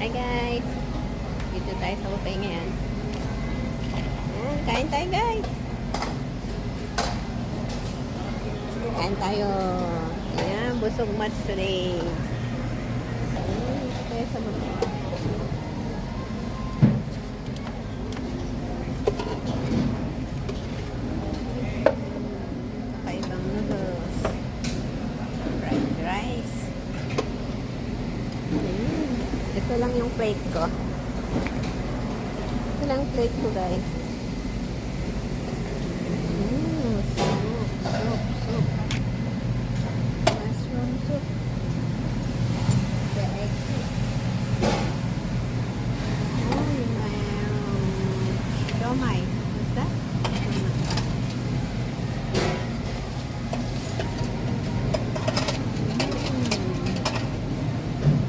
Hi guys! Dito tayo sa buffet ngayon. Ayan, kain tayo guys! Kain tayo! Ayan, busog much today. Ayan, dito tayo sa buffet. Kakaibang noodles. Fried rice. Ito lang yung plate ko. Ito lang plate ko guys. Soup. Mushroom soup. The egg soup. Siomai. What's that?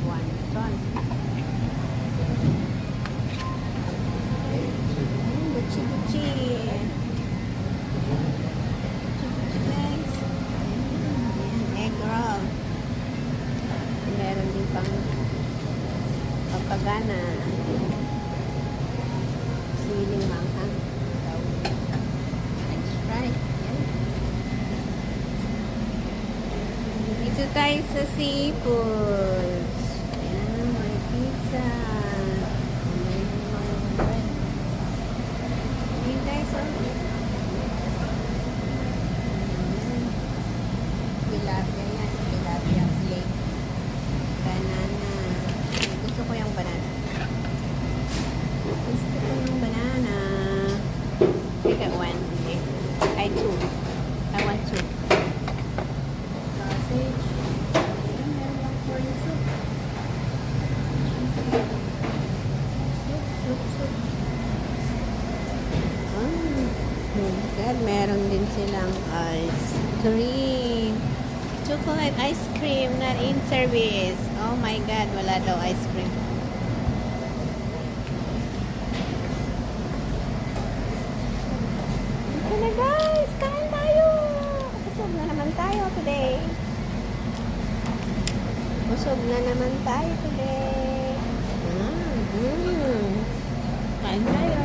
Wonton. Buchi guys. Egg roll. Meron din pang papagana. Siling manghang. French fry. Dito tayo sa seafoods. Ayan, may pizza. May mga bread. Ayan guys, tilapia yan. Tilapia flake. Banana. Gusto ko yung banana. Gusto ko yung banana. I got one. I two. I want two. Sausage. Ayan, meron lang corn soup. Soup. Oh my God, meron din silang ice cream. Chocolate ice cream, not in service. Oh my God, wala daw ice cream. Okay na guys, kain tayo. Busog na naman tayo today. Kain tayo.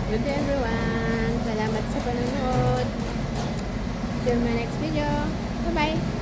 Good day everyone. Salamat sa panonood. See you in my next video. Bye-bye.